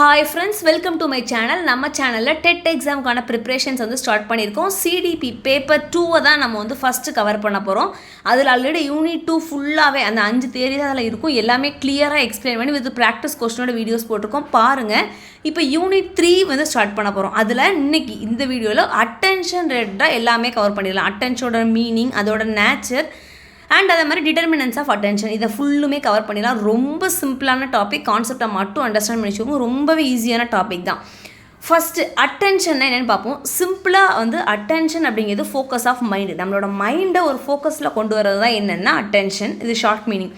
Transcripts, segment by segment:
Hi friends, welcome to my channel. நம்ம சேனல்ல TET எக்ஸாம்க்கான preparations வந்து ஸ்டார்ட் பண்ணியிருக்கோம். CDP பேப்பர் 2 தான் நம்ம வந்து ஃபர்ஸ்ட் கவர் பண்ண போகிறோம். அதில் ஆல்ரெடி யூனிட் 2 ஃபுல்லாகவே அந்த 5 தியரி தான் அதில் இருக்கும். எல்லாமே கிளியராக எக்ஸ்பிளைன் பண்ணி வித் ப்ராக்டிஸ் கொஸ்டினோட வீடியோஸ் போட்டிருக்கோம் பாருங்கள். இப்போ யூனிட் 3 வந்து ஸ்டார்ட் பண்ண போகிறோம். அதில் இன்னைக்கு இந்த வீடியோவில் அட்டென்ஷன் ரிலேட்டடாக எல்லாமே கவர் பண்ணிடலாம். அட்டென்ஷனோட மீனிங், அதோட நேச்சர் அண்ட் அதே மாதிரி டிட்டர்மினன்ஸ் ஆஃப் அட்டென்ஷன் இதை ஃபுல்லுமே கவர் பண்ணிடலாம். ரொம்ப சிம்பிளான டாபிக், கான்செப்டை மட்டும் அண்டர்ஸ்டாண்ட் பண்ணி வச்சுக்கோங்க. ரொம்பவே ஈஸியான டாபிக் தான். ஃபஸ்ட்டு அட்டென்ஷன் என்னென்னு பார்ப்போம். சிம்பிளாக வந்து அட்டென்ஷன் அப்படிங்கிறது ஃபோக்கஸ் ஆஃப் மைண்டு. நம்மளோட மைண்டை ஒரு ஃபோக்கஸில் கொண்டு வரது தான் என்னென்னா அட்டென்ஷன். இது ஷார்ட் மீனிங்.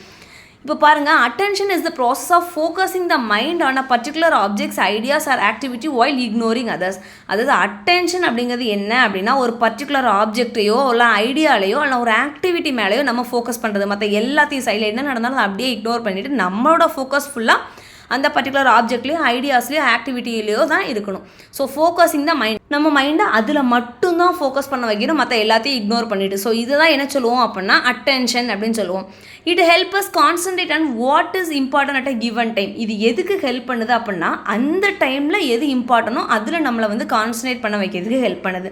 இப்போ பாருங்கள், attention is the process of focusing the mind on a particular objects, ideas or activity while ignoring others. அதாவது அட்டென்ஷன் அப்படிங்கிறது என்ன அப்படின்னா, ஒரு பர்டிகுலர் ஆப்ஜெக்டையோ இல்லை ஐடியாலையோ இல்லை ஒரு ஆக்டிவிட்டி மேலேயோ நம்ம ஃபோக்கஸ் பண்ணுறது. மற்ற எல்லாத்தையும் சைடில் என்ன நடந்தாலும் அதை அப்படியே இக்னோர் பண்ணிவிட்டு நம்மளோட ஃபோக்கஸ் ஃபுல்லாக அந்த பர்டிகுலர் ஆப்ஜெக்ட்லேயும் ஐடியாஸ்லேயும் ஆக்டிவிட்டிலேயோ தான் இருக்கணும். ஸோ ஃபோக்கஸிங் த மைண்ட், நம்ம மைண்டை அதில் மட்டும்தான் ஃபோக்கஸ் பண்ண வைக்கணும், மற்ற எல்லாத்தையும் இக்னோர் பண்ணிவிட்டு. ஸோ இதை தான் என்ன சொல்லுவோம் அப்படின்னா அட்டென்ஷன் அப்படின்னு சொல்லுவோம். It help us concentrate on what is important at a given time. இது எதுக்கு ஹெல்ப் பண்ணுது அப்படின்னா, அந்த டைமில் எது இம்பார்ட்டனோ அதில் நம்மளை வந்து கான்சன்ட்ரேட் பண்ண வைக்கிறதுக்கு ஹெல்ப் பண்ணுது.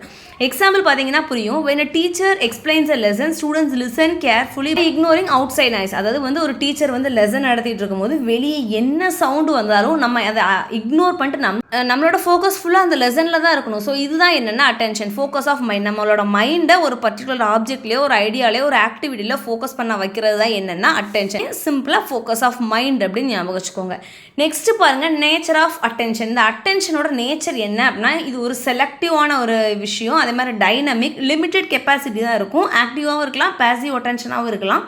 எக்ஸாம்பிள் பார்த்தீங்கன்னா புரியும். when a teacher explains a lesson, students listen carefully ignoring outside noise. அதாவது வந்து ஒரு டீச்சர் வந்து லெசன் நடத்திட்டு இருக்கும்போது வெளியே என்ன சவுண்டு வந்தாலும் நம்ம அதை இக்னோர் பண்ணிட்டு நம்மளோட ஃபோக்கஸ் ஃபுல்லாக அந்த லெசனில் தான் இருக்கணும். ஸோ இதுதான் என்னென்னா அட்டென்ஷன், ஃபோக்கஸ் ஆஃப் மைண்ட். நம்மளோட மைண்டை ஒரு பர்டிகுலர் ஆப்ஜெக்ட்லேயோ ஒரு ஐடியாலேயோ ஒரு ஆக்டிவிட்டியில் ஃபோக்கஸ் பண்ண வைக்கிறது தான் என்னென்னா அட்டென்ஷன். சிம்பிளாக ஃபோக்கஸ் ஆஃப் மைண்ட் அப்படின்னு ஞாபகம் வச்சுக்கோங்க. நெக்ஸ்ட் பாருங்கள், நேச்சர் ஆஃப் அட்டென்ஷன். இந்த அட்டென்ஷனோட நேச்சர் என்ன அப்படின்னா, இது ஒரு செலக்டிவான ஒரு விஷயம். அதே மாதிரி டைனமிக், லிமிட்டெட் கெப்பாசிட்டி தான் இருக்கும். ஆக்டிவாகவும் இருக்கலாம், பேசிவ் அட்டென்ஷனாகவும் இருக்கலாம்.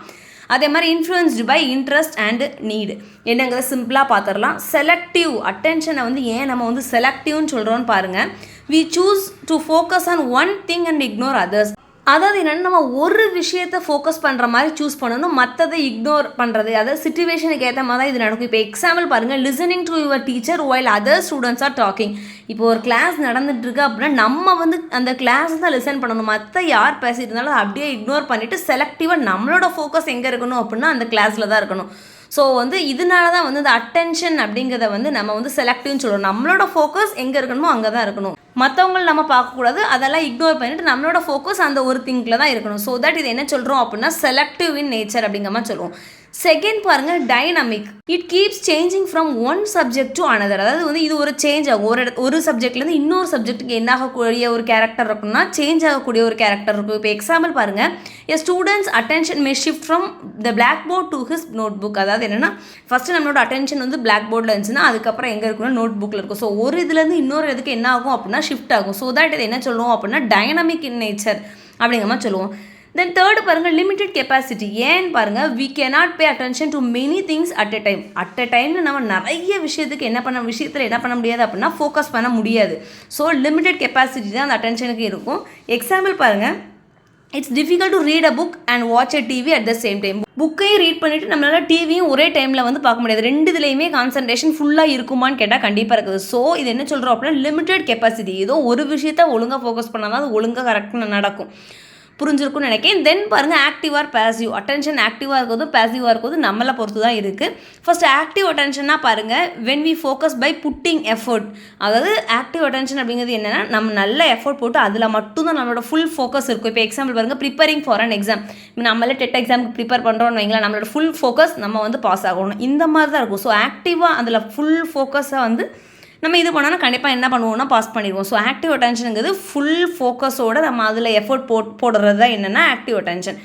அதே மாதிரி influenced by interest and need. என்னங்கிறத சிம்பிளாக பார்த்துடலாம். செலக்டிவ் அட்டென்ஷனை வந்து ஏன் நம்ம வந்து செலக்டிவ்னு சொல்கிறோன்னு பாருங்கள். we choose to focus on one thing and ignore others. அதாவது என்னென்னா, நம்ம ஒரு விஷயத்தை ஃபோக்கஸ் பண்ணுற மாதிரி சூஸ் பண்ணணும், மற்றதை இக்னோர் பண்ணுறது. அதாவது சிச்சுவேஷனுக்கு ஏற்ற மாதிரி தான் இது நடக்கும். இப்போ எக்ஸாம்பிள் பாருங்கள், listening to your teacher while other students are talking. இப்போ ஒரு கிளாஸ் நடந்துட்டுருக்கு அப்படின்னா நம்ம வந்து அந்த கிளாஸ் தான் லிசன் பண்ணணும். மற்ற யார் பேசிட்டு இருந்தாலும் அப்படியே இக்னோர் பண்ணிவிட்டு செலக்டிவாக நம்மளோட ஃபோக்கஸ் எங்கே இருக்கணும் அப்படின்னா அந்த கிளாஸில் தான் இருக்கணும். ஸோ வந்து இதனால தான் வந்து இந்த அட்டென்ஷன் அப்படிங்கிறத வந்து நம்ம வந்து செலக்டிவ்னு சொல்லுவோம். நம்மளோட ஃபோக்கஸ் எங்கே இருக்கணுமோ அங்கே தான் இருக்கணும். மற்றவங்களை நம்ம பார்க்கக்கூடாது, அதெல்லாம் இக்னோர் பண்ணிவிட்டு நம்மளோட ஃபோக்கஸ் அந்த ஒரு திங்கில் தான் இருக்கணும். ஸோ தட் இது என்ன சொல்கிறோம் அப்படின்னா செலக்டிவ் இன் நேச்சர் அப்படிங்கிற மாதிரி சொல்லுவோம். செகண்ட் பாருங்கள், dynamic. It keeps changing from one subject to another. அதாவது வந்து இது ஒரு சேஞ்ச் ஆகும். ஒரு சப்ஜெக்ட்லேருந்து இன்னொரு சப்ஜெக்ட்டுக்கு என்ன ஆகக்கூடிய ஒரு கேரக்டர் இருக்குன்னா சேஞ்ச் ஆகக்கூடிய ஒரு கேரக்டர் இருக்கும். இப்போ எக்ஸாம்பிள் பாருங்கள், a student's attention may shift from the blackboard to his notebook. அதாவது என்னென்னா, ஃபஸ்ட்டு நம்மளோட அட்டென்ஷன் வந்து பிளாக் போர்டில் இருந்துச்சுன்னா அதுக்கப்புறம் எங்கே இருக்குன்னா நோட் புக்கில் இருக்கும். ஸோ ஒரு இதுலேருந்து இன்னொரு இதுக்கு என்ன ஆகும் அப்படின்னா ஷிஃப்ட் ஆகும். ஸோ தட் இது என்ன சொல்லுவோம் அப்படின்னா டைனமிக் இன் நேச்சர் அப்படிங்கிற மாதிரி சொல்லுவோம். தென் தேர்டு பாருங்கள், லிமிட்டெட் கெப்பாசிட்டி. ஏன்னு பாருங்கள், we cannot pay attention to many things at a time. At a டைமில் நம்ம நிறைய விஷயத்தில் என்ன பண்ண முடியாது அப்படின்னா ஃபோக்கஸ் பண்ண முடியாது. ஸோ லிமிட்டெட் கெப்பாசிட்டி தான் அந்த அட்டென்ஷனுக்கு இருக்கும். எக்ஸாம்பிள் பாருங்கள், it's difficult to read a book and watch a TV at the same time. புக்கையும் ரீட் பண்ணிவிட்டு நம்மளால் டிவியும் ஒரே டைமில் வந்து பார்க்க முடியாது. ரெண்டு இதுலேயுமே கான்சன்ட்ரேஷன் ஃபுல்லாக இருக்குமான்னு கேட்டால் கண்டிப்பாக இருக்குது. ஸோ இது என்ன சொல்கிறோம் அப்படின்னா லிமிட்டெட் கெப்பாசிட்டி. ஏதோ ஒரு விஷயத்தை ஒழுங்காக ஃபோக்கஸ் பண்ணால் தான் அது ஒழுங்காக கரெக்டாக நடக்கும். புரிஞ்சிருக்குன்னு நினைக்கிறேன். தென் பாருங்கள், ஆக்டிவ் ஆர் பேசிவ். அட்டென்ஷன் ஆக்டிவாக இருக்கிறது பேசிவாக இருக்கிறது நம்மளை பொறுத்து தான் இருக்குது. ஃபர்ஸ்ட் ஆக்டிவ் அட்டென்ஷன்னா பாருங்கள், when we focus by putting effort. அதாவது ஆக்டிவ் அட்டென்ஷன் அப்படிங்கிறது என்னென்னா, நம்ம நல்ல எஃபர்ட் போட்டு அதில் மட்டும்தான் நம்மளோட ஃபுல் ஃபோக்கஸ் இருக்கும். இப்போ எக்ஸாம்பிள் பாருங்கள், ப்ரிப்பேரிங் ஃபார் அன் எக்ஸாம். நம்மளே டெட் எக்ஸாமுக்கு ப்ரிப்பேர் பண்ணுறோன்னு வைங்களா, நம்மளோட ஃபுல் ஃபோக்கஸ் நம்ம வந்து பாஸ் ஆகணும். இந்த மாதிரி தான் இருக்கும். ஸோ ஆக்டிவாக அதில் ஃபுல் ஃபோக்கஸை வந்து நம்ம இது பண்ணோன்னா கண்டிப்பாக என்ன பண்ணுவோம்னா பாஸ் பண்ணிடுவோம். ஸோ ஆக்டிவ் அட்டென்ஷனுங்கிறது ஃபுல் ஃபோக்கஸோடு நம்ம அதில் எஃபோர்ட் போடுறது தான் என்னென்னா ஆக்டிவ் அட்டென்ஷன்.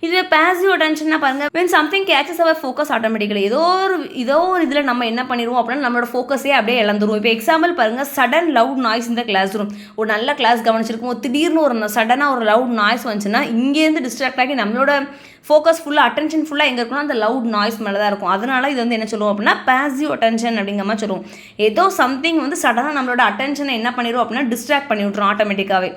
இது பேசிவ் அட்டென்ஷன்னா பாருங்கள், when something catches our focus automatically. ஏதோ ஒரு இதில் நம்ம என்ன பண்ணிடுவோம் அப்படின்னா நம்மளோட ஃபோக்கஸே அப்படியே இழந்துருவோம். இப்போ எக்ஸாம்பிள் பாருங்கள், சடன் லவுட் நாய்ஸ் இந்த கிளாஸ் ரூம். ஒரு நல்ல கிளாஸ் கவனிச்சிருக்கும், திடீர்னு ஒரு சடனாக ஒரு லவுட் நாய்ஸ் வந்துச்சுன்னா இங்கேருந்து டிஸ்ட்ராக்ட் ஆகி நம்மளோட ஃபோக்கஸ் ஃபுல்லாக அட்டென்ஷன் ஃபுல்லாக எங்கே இருக்குன்னா அந்த லவுட் நாய்ஸ் மேலே தான் இருக்கும். அதனால இது வந்து என்ன சொல்லுவோம் அப்படின்னா பேசிவ் அட்டென்ஷன் அப்படிங்கிற மாதிரி சொல்லுவோம். ஏதோ சம்திங் வந்து சடனாக நம்மளோட அட்டென்ஷனை என்ன பண்ணிடுவோம் அப்படின்னா டிஸ்ட்ராக்ட் பண்ணி விட்ருவோம் ஆட்டோமேட்டிக்காகவே.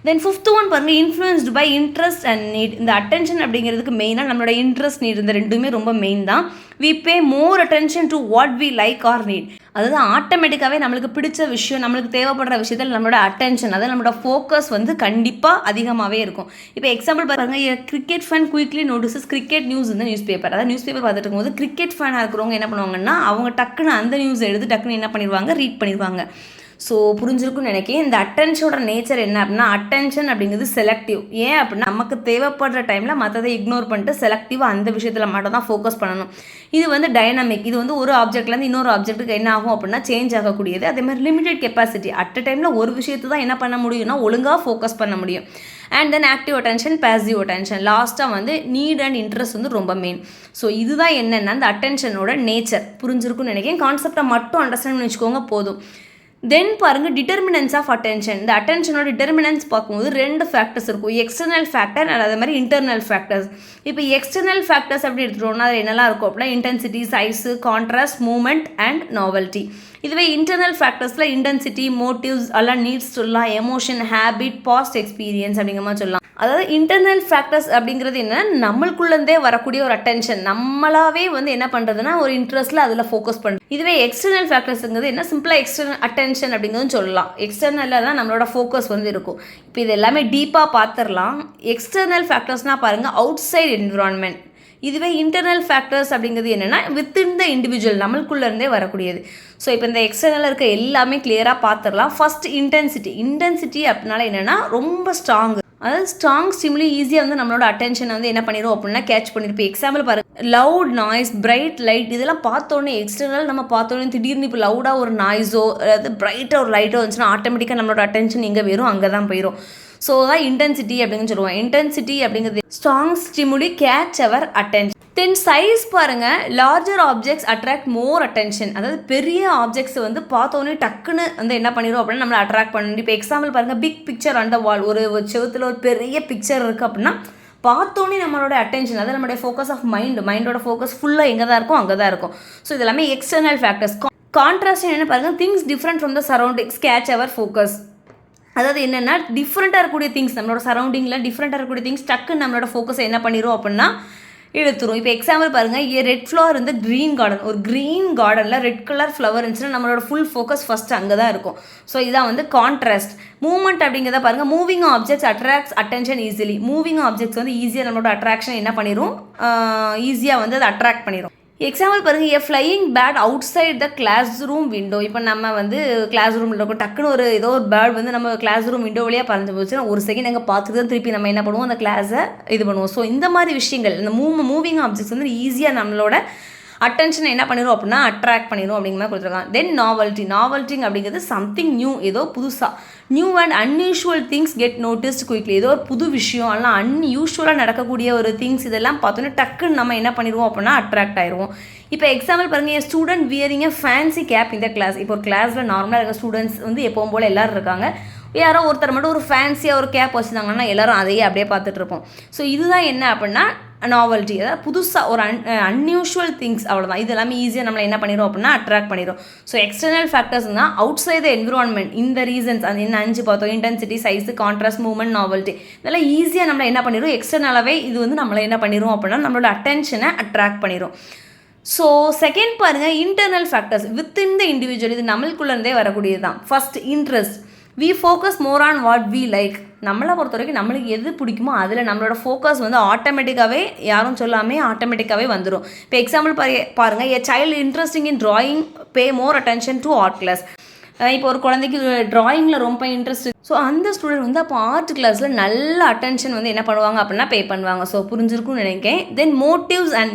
தென் ஃபிஃப்த் ஒன் பாருங்கள், influenced by interest and need. இந்த அட்டென்ஷன் அப்படிங்கிறதுக்கு மெயினாக நம்மளோட இன்ட்ரெஸ்ட் நீட் இந்த ரெண்டுமே ரொம்ப மெயின் தான். We pay more attention to what we like or need. அதாவது ஆட்டோமேட்டிக்காகவே நம்மளுக்கு பிடிச்ச விஷயம், நம்மளுக்கு தேவைப்படுற விஷயத்தில் நம்மளோட அட்டென்ஷன், அதாவது நம்மளோட ஃபோக்கஸ் வந்து கண்டிப்பாக அதிகமாகவே இருக்கும். இப்போ எக்ஸாம்பிள் பாருங்கள், cricket fan quickly notices cricket news இந்த நியூஸ் பேப்பர். அதாவது நியூஸ் பேப்பர் பார்த்துட்டு இருக்கும்போது கிரிக்கெட் ஃபேனாக இருக்கிறவங்க என்ன பண்ணுவாங்கன்னா, அவங்க டக்குன்னு அந்த நியூஸ் எடுத்து டக்குன்னு என்ன பண்ணிடுவாங்க, ரீட் பண்ணிடுவாங்க. ஸோ புரிஞ்சிருக்குன்னு நினைக்கிறேன். இந்த அட்டென்ஷனோட நேச்சர் என்ன அப்படின்னா, அட்டென்ஷன் அப்படிங்கிறது செலக்டிவ். ஏன் அப்படின்னா, நமக்கு தேவைப்படுற டைமில் மற்றதை இக்னோர் பண்ணிட்டு செலக்டிவாக அந்த விஷயத்தில் மட்டும் தான் ஃபோக்கஸ் பண்ணணும். இது வந்து டைனமிக். இது வந்து ஒரு ஆப்ஜெக்ட்லேருந்து இன்னொரு ஆப்ஜெக்ட்டுக்கு என்ன ஆகும் அப்படின்னா சேஞ்ச் ஆகக்கூடியது. அதேமாதிரி லிமிடெட் கெப்பாசிட்டி. அட் அ டைமில் ஒரு விஷயத்தை தான் என்ன பண்ண முடியும்னா ஒழுங்காக ஃபோக்கஸ் பண்ண முடியும். And then active attention, passive attention, லாஸ்ட்டாக வந்து நீட் அண்ட் இன்ட்ரெஸ்ட் வந்து ரொம்ப மெயின். ஸோ இதுதான் என்னென்னா அந்த அட்டென்ஷனோட நேச்சர். புரிஞ்சிருக்குன்னு நினைக்கிறேன். கான்செப்டை மட்டும் அண்டர்ஸ்டாண்ட் பண்ணி வச்சுக்கோங்க போதும். தென் பாருங்கள், டிட்டர்மினன்ஸ் ஆஃப் அட்டென்ஷன். இந்த அட்டென்ஷனோட டிட்டர்மினன்ஸ் பார்க்கும்போது 2 ஃபேக்டர்ஸ் இருக்கும். எக்ஸ்டர்னல் ஃபேக்டர் அண்ட் அதே மாதிரி இன்டர்னல் ஃபேக்டர்ஸ். இப்போ எக்ஸ்டர்னல் ஃபேக்டர்ஸ் எப்படி எடுத்துட்டோம்னா அது என்னெல்லாம் இருக்கும் அப்படின்னா intensity, size, contrast, moment and novelty. இதுவே இன்டர்னல் ஃபேக்டர்ஸில் இன்டென்சிட்டி, மோட்டிவ்ஸ் எல்லாம் நீட்ஸ் சொல்லலாம், எமோஷன், ஹேபிட், பாஸ்ட் எக்ஸ்பீரியன்ஸ் அப்படிங்கிற மாதிரி சொல்லலாம். அதாவது இன்டர்னல் ஃபேக்டர்ஸ் அப்படிங்கிறது என்னன்னா நம்மளுக்குள்ளேருந்தே வரக்கூடிய ஒரு அட்டென்ஷன், நம்மளாவே வந்து என்ன பண்ணுறதுன்னா ஒரு இன்ட்ரெஸ்ட்டில் அதில் ஃபோக்கஸ் பண்ணுறது. இதுவே எக்ஸ்டர்னல் ஃபேக்டர்ஸுங்கிறது என்ன, சிம்பிளாக எக்ஸ்டர்னல் அட்டென்ஷன் அப்படிங்கிறது சொல்லலாம். எக்ஸ்டர்னலில் தான் நம்மளோட ஃபோக்கஸ் வந்து இருக்கும். இப்போ இது எல்லாமே டீப்பாக பார்த்துடலாம். எக்ஸ்டர்னல் ஃபேக்டர்ஸ்னால் பாருங்கள், அவுட் சைட் என்விரான்மெண்ட். இதுவே இன்டர்னல் ஃபேக்டர்ஸ் அப்படிங்கிறது என்னென்னா வித்தின் த இண்டிவிஜுவல், நம்மளுக்குள்ளேருந்தே வரக்கூடியது. ஸோ இப்போ இந்த எக்ஸ்டர்னலில் இருக்க எல்லாமே கிளியராக பார்த்துடலாம். First intensity. இன்டென்சிட்டி அப்படின்னால என்னென்னா ரொம்ப ஸ்ட்ராங். அதாவது ஸ்ட்ராங் ஸ்டிமுலி ஈஸியாக வந்து நம்மளோட அட்டென்ஷனை வந்து என்ன பண்ணிடும் அப்படின்னா கேட்ச் பண்ணியிருப்போம். எக்ஸாம்பிள் பாருங்கள், லவுட் நாய்ஸ், பிரைட் லைட், இதெல்லாம் பார்த்தோன்னே எக்ஸ்டர்னல் நம்ம பார்த்தோன்னே திடீர்னு இப்போ லவுடாக ஒரு நாய்ஸோ அதாவது பிரைட்டாக ஒரு லைட்டோ வந்துச்சுன்னா ஆட்டோமேட்டிக்காக நம்மளோட அட்டென்ஷன் எங்கே போயிடும், அங்கே தான் போயிடும். ஸோ தான் இன்டென்சிட்டி அப்படின்னு சொல்லுவோம். இன்டென்சிட்டி அப்படிங்கிறது strong stimuli catch our attention. Then size பாருங்கள், larger objects attract more attention. அதாவது பெரிய ஆப்ஜெக்ட்ஸ் வந்து பார்த்தோன்னே டக்குன்னு வந்து என்ன பண்ணிடும் அப்படின்னா நம்மளை அட்ராக்ட் பண்ணணும். இப்போ எக்ஸாம்பிள் பாருங்கள், பிக் பிக்சர் ஆன் த வால். ஒரு செவத்தில் ஒரு பெரிய பிக்சர் இருக்குது அப்படின்னா பார்த்தோன்னே நம்மளோட அட்டென்ஷன், அதாவது நம்மளுடைய ஃபோக்கஸ் ஆஃப் மைண்டோட ஃபோக்கஸ் ஃபுல்லாக எங்கே தான் இருக்கும், அங்கே தான் இருக்கும். ஸோ இது எல்லாமே எக்ஸ்டர்னல் ஃபேக்டர்ஸ். கான்ட்ராஸ்ட் என்ன பாருங்கள், things different from the surroundings catch our focus. அதாவது என்னென்னா டிஃப்ரெண்ட்டாக இருக்கக்கூடிய திங்ஸ், நம்மளோட சரௌண்டிங்கில் டிஃப்ரெண்ட்டாக இருக்கக்கூடிய திங்ஸ் டக்குன்னு நம்மளோட ஃபோக்கஸை என்ன பண்ணிடும் அப்படின்னா இழுத்துரும். இப்போ எக்ஸாம்பிள் பாருங்கள், ரெட் ஃப்ளவர் வந்து க்ரீன் கார்டன். ஒரு க்ரீன் கார்டனில் ரெட் கலர் ஃப்ளவர் இருந்துச்சுன்னா நம்மளோட ஃபுல் ஃபோக்கஸ் ஃபஸ்ட்டு அங்கே தான் இருக்கும். ஸோ இதான் வந்து கான்ட்ராஸ்ட். மூவ்மெண்ட் அப்படிங்கிறத பாருங்கள், moving objects attracts attention easily. Moving objects வந்து ஈஸியாக நம்மளோட அட்ராக்ஷன் என்ன பண்ணிடும், ஈஸியாக வந்து அதை அட்ராக்ட் பண்ணிடும். எக்ஸாம்பிள் பாருங்கள், a flying bird outside the classroom window. இப்போ நம்ம வந்து கிளாஸ் ரூமில் இருக்கும், டக்குன்னு ஒரு ஏதோ ஒரு பேர்ட் வந்து நம்ம கிளாஸ் ரூம் விண்டோ வழியாக பறந்து போச்சுன்னா ஒரு செகண்ட் எங்கே பார்த்துட்டு தான் திருப்பி நம்ம என்ன பண்ணுவோம், அந்த கிளாஸை இது பண்ணுவோம். ஸோ இந்த மாதிரி விஷயங்கள், இந்த மூவிங் ஆப்ஜெக்ட்ஸ் வந்து ஈஸியாக நம்மளோட அட்டென்ஷனை என்ன பண்ணிடும் அப்படின்னா அட்ராக்ட் பண்ணிடும் அப்படிங்கிற மாதிரி கொடுத்துருக்காங்க. தென் நாவல்ட்டி அப்படிங்கிறது சம்திங் நியூ, ஏதோ புதுசாக. New and unusual things get noticed quickly. ஏதோ ஒரு புது விஷயம் எல்லாம் அன்யூஷுவலாக நடக்கக்கூடிய ஒரு திங்ஸ் இதெல்லாம் பார்த்தோன்னே டக்குன்னு நம்ம என்ன பண்ணிடுவோம் அப்படின்னா அட்ராக்ட் ஆயிடுவோம். இப்போ எக்ஸாம்பிள் பாருங்கள், என் student wearing a fancy cap இந்த கிளாஸ். இப்போ ஒரு கிளாஸில் நார்மலாக இருக்க ஸ்டூடெண்ட்ஸ் வந்து எப்பவும் போல் எல்லோரும் இருக்காங்க. யாரோ ஒருத்தர் மட்டும் ஒரு ஃபேன்சியாக ஒரு கேப் வச்சுருந்தாங்கன்னா எல்லோரும் அதையே அப்படியே பார்த்துட்டு இருப்போம். ஸோ இதுதான் என்ன அப்படின்னா நாவல்ட்டி. அதாவது புதுசாக ஒரு அன்யூஷுவல் திங்ஸ், அவ்வளோதான். இது எல்லாமே ஈஸியாக நம்மளை என்ன பண்ணிடும் அப்படின்னா அட்ராக்ட் பண்ணிடும். ஸோ எக்ஸ்டர்னல் ஃபேக்டர்ஸ்னால் அவுட் சைட் த என்விரான்மெண்ட், இந்த ரீசன்ஸ் அது என்ன 5 பார்த்தோம், intensity, size, contrast, movement, novelty. இதெல்லாம் ஈஸியாக நம்மளை என்ன பண்ணிடும், எக்ஸ்டர்னலாகவே இது வந்து நம்மளை என்ன பண்ணிடும் அப்படின்னா நம்மளோட அட்டென்ஷனை அட்ராக்ட் பண்ணிடும். ஸோ செகண்ட் பாருங்கள், internal factors within the individual. இது நம்மளுக்குள்ளேருந்தே வரக்கூடியது தான். First interest. We focus more on what we like. நம்மளை பொறுத்த வரைக்கும் நம்மளுக்கு எது பிடிக்குமோ அதில் நம்மளோட ஃபோக்கஸ் வந்து ஆட்டோமேட்டிக்காகவே, யாரும் சொல்லாமல் ஆட்டோமேட்டிக்காகவே வந்துடும். இப்போ எக்ஸாம்பிள் பாருங்கள், a child interesting in drawing pay more attention to art class. இப்போ ஒரு குழந்தைக்கு ட்ராயிங்கில் ரொம்ப இன்ட்ரெஸ்ட், ஸோ அந்த ஸ்டூடெண்ட் வந்து அப்போ ஆர்ட் கிளாஸில் நல்ல அட்டென்ஷன் வந்து என்ன பண்ணுவாங்க அப்படின்னா பே பண்ணுவாங்க. ஸோ புரிஞ்சிருக்கும்னு நினைக்கிறேன். Then motives and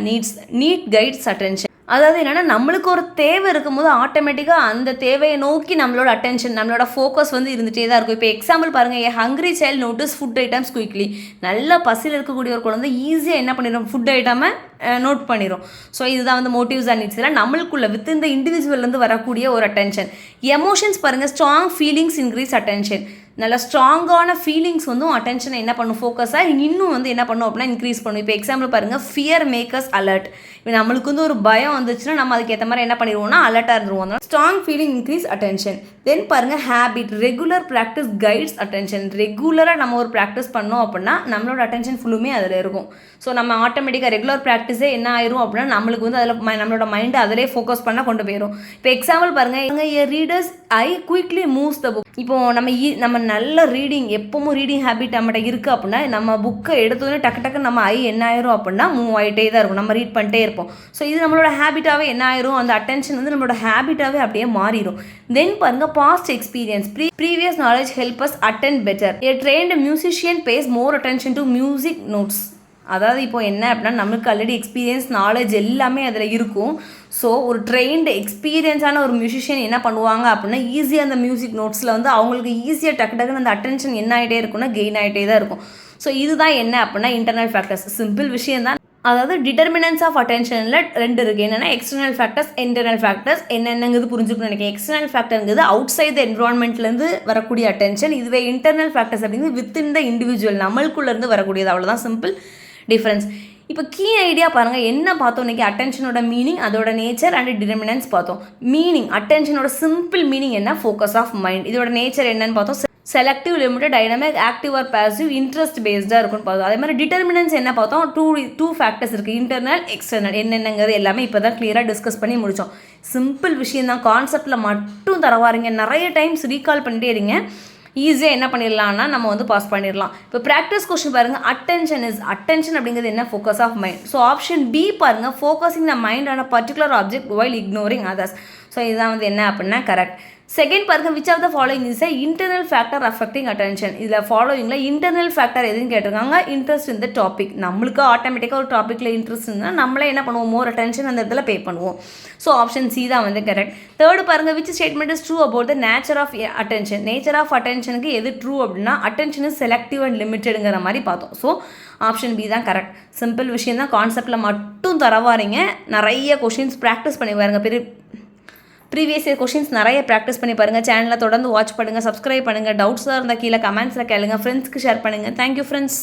need guides attention. அதாவது என்னென்னா நம்மளுக்கு ஒரு தேவை இருக்கும்போது ஆட்டோமேட்டிக்காக அந்த தேவையை நோக்கி நம்மளோட அட்டென்ஷன், நம்மளோட ஃபோக்கஸ் வந்து இருந்துகிட்டே தான் இருக்கும். இப்போ எக்ஸாம்பிள் பாருங்கள், a hungry child notices food items quickly. நல்ல பசியில் இருக்கக்கூடிய ஒரு குழந்தை ஈஸியாக என்ன பண்ணிடும், ஃபுட் ஐட்டமை நோட் பண்ணிடும். ஸோ இதுதான் வந்து மோட்டிவ்ஸ் அண்ட் நீட்ஸ். இதெல்லாம் நம்மளுக்குள்ள வித் இந்த இண்டிவிஜுவல்லேருந்து வரக்கூடிய ஒரு அட்டென்ஷன். எமோஷன்ஸ் பாருங்கள், ஸ்ட்ராங் ஃபீலிங்ஸ் இன்க்ரீஸ் அட்டென்ஷன். நல்ல ஸ்ட்ராங்கான ஃபீலிங்ஸ் வந்து அட்டென்ஷனை என்ன பண்ணும், ஃபோக்கஸாக இன்னும் வந்து என்ன பண்ணும் அப்படின்னா இன்க்ரீஸ் பண்ணும். இப்போ எக்ஸாம்பிள் பாருங்கள், ஃபியர் மேக்கர்ஸ் அலர்ட். இப்போ நம்மளுக்கு வந்து ஒரு பயம் வந்துச்சுன்னா நம்ம அதுக்கேற்ற மாதிரி என்ன பண்ணிடுவோம்னா அலர்ட்டாக இருந்துருவோம். Strong feeling increase attention. Then பாருங்கள், habit. Regular practice guides attention. ரெகுலராக நம்ம ஒரு ப்ராக்டிஸ் பண்ணோம் அப்படின்னா நம்மளோட அட்டென்ஷன் ஃபுல்லுமே அதில் இருக்கும். ஸோ நம்ம ஆட்டோமேட்டிக்காக ரெகுலர் ப்ராக்டிஸே என்ன ஆயிரும் அப்படின்னா நம்மளுக்கு வந்து அதில் நம்மளோட மைண்டை அதிலே ஃபோக்கஸ் பண்ணால் கொண்டு போயிடும். இப்போ எக்ஸாம்பிள் பாருங்கள், readers I quickly moves the book. இப்போ நம்ம நல்ல ரீடிங், எப்பவும் ரீடிங் ஹேபிட் நம்மகிட்ட இருக்குது அப்படின்னா நம்ம புக்கை எடுத்தோன்னே டக்கு நம்ம ஐ என்ன ஆயிரும் அப்படின்னா மூவ் ஆகிட்டே தான் இருக்கும், நம்ம ரீட் பண்ணிட்டே இருப்போம். ஸோ இது நம்மளோட ஹேபிட்டாகவே என்ன ஆயிரும், அந்த அட்டென்ஷன் வந்து நம்மளோட ஹேபிட்டாகவே அப்படியே மாறிடும். தென் பாருங்கள், past experience. Previous knowledge help us attend better. A trained musician pays more attention to music notes. அதாவது இப்போ என்ன அப்படின்னா நம்மளுக்கு ஆல்ரெடி எக்ஸ்பீரியன்ஸ், நாலேஜ் எல்லாமே அதில் இருக்கும். ஸோ ஒரு ட்ரெயின்டு எக்ஸ்பீரியன்ஸான ஒரு மியூசிஷியன் என்ன பண்ணுவாங்க அப்படின்னா ஈஸியாக அந்த மியூசிக் நோட்ஸில் வந்து அவங்களுக்கு ஈஸியாக டக்குன்னு அந்த அட்டென்ஷன் என்ன ஆகிட்டே இருக்குன்னா கெயின் ஆகிட்டே தான் இருக்கும். ஸோ இதுதான் என்ன அப்படின்னா இன்டர்னல் ஃபேக்டர்ஸ். சிம்பிள் விஷயம் தான். அதாவது டிட்டர்மினன்ஸ் ஆஃப் அட்டென்ஷனில் 2 இருக்குது. என்னென்னா எக்ஸ்டர்னல் ஃபேக்டர்ஸ், இன்டர்னல் ஃபேக்டர்ஸ். என்னென்னங்கிறது புரிஞ்சுக்கணும் நினைக்கிறேன். எக்ஸ்டர்னல் ஃபேக்டருங்கிறது அவுட் சைட் த என்விரான்மெண்ட்லேருந்து வரக்கூடிய அட்டென்ஷன். இதுவே இன்டர்னல் ஃபேக்டர்ஸ் அப்படிங்கிறது வித்தின் த இண்டிவிஜுவல், நம்மளுக்குள்ளேருந்து வரக்கூடியது. அவ்வளோதான் சிம்பிள் டிஃப்ரென்ஸ். இப்போ கீ ஐடியா பாருங்கள், என்ன பார்த்தோம் இன்றைக்கி? அட்டென்ஷனோட மீனிங், அதோட நேச்சர் அண்ட் டிட்டர்மினன்ஸ் பார்த்தோம். மீனிங், அட்டென்ஷனோட சிம்பிள் மீனிங் என்ன? Focus of mind. இதோட நேச்சர் என்னன்னு பார்த்தோம். Selective, limited, dynamic, active or passive, interest பேஸ்டாக இருக்குன்னு பார்த்தோம். அதே மாதிரி டிட்டர்மினன்ஸ் என்ன பார்த்தோம்? டூ ஃபேக்டர்ஸ் இருக்குது, இன்டர்னல், எக்ஸ்டர்னல். என்னென்னங்கிறது எல்லாமே இப்போ தான் கிளியராக டிஸ்கஸ் பண்ணி முடித்தோம். சிம்பிள் விஷயம் தான், கான்செப்டில் மட்டும் தரவாருங்க. நிறைய டைம்ஸ் ரீகால் பண்ணிட்டே இருங்க, ஈஸியாக என்ன பண்ணிடலாம்னா நம்ம வந்து பாஸ் பண்ணிடலாம். இப்போ ப்ராக்டிஸ் கொஸ்டின் பாருங்கள், அட்டென்ஷன் அப்படிங்கிறது என்ன? Focus of mind. So option B பாருங்கள், focusing the mind on a particular object while ignoring others. So இதுதான் வந்து என்ன அப்படின்னா கரெக்ட். செகண்ட் பாருங்கள், which of the following is internal factor affecting attention. இதில் ஃபாலோயிங்கில் இன்டர்னல் ஃபேக்டர் எதுன்னு கேட்டிருக்காங்க? இன்ட்ரெஸ்ட் இந்த டாபிக். நம்மளுக்கு ஆட்டோமேட்டிக்காக ஒரு டாப்பிக்கில் இன்ட்ரெஸ்ட் இருந்தால் நம்மளே என்ன பண்ணுவோம், மோர் அட்டென்ஷன் அந்த இடத்துல பே பண்ணுவோம். ஸோ ஆப்ஷன் சி தான் வந்து கரெக்ட். தேர்டு பாருங்கள், which statement is true about the nature of attention. Nature of அட்டென்ஷனுக்கு எது ட்ரூ அப்படின்னா அட்டென்ஷன் இஸ் செலக்டிவ் அண்ட் லிமிட்டடுங்கிற மாதிரி பார்த்தோம். ஸோ ஆப்ஷன் பி தான் கரெக்ட். சிம்பிள் விஷயம் தான், கான்செப்டில் மட்டும் தரவாரிங்க. நிறைய கொஷின்ஸ் ப்ராக்டிஸ் பண்ணி பாருங்கள். ப்ரீவியஸ் இயர் கொஷின்ஸ் நிறைய ப்ராக்டிஸ் பண்ணி பாருங்கள். சேனலில் தொடர்ந்து வாட்ச் பண்ணுங்கள், சப்ஸ்கிரைப் பண்ணுங்கள். டவுட்ஸாக இருந்தால் கீழே கமெண்ட்ஸில் கேளுங்க, ஃப்ரெண்ட்ஸ்க்கு ஷேர் பண்ணுங்கள். Thank you friends.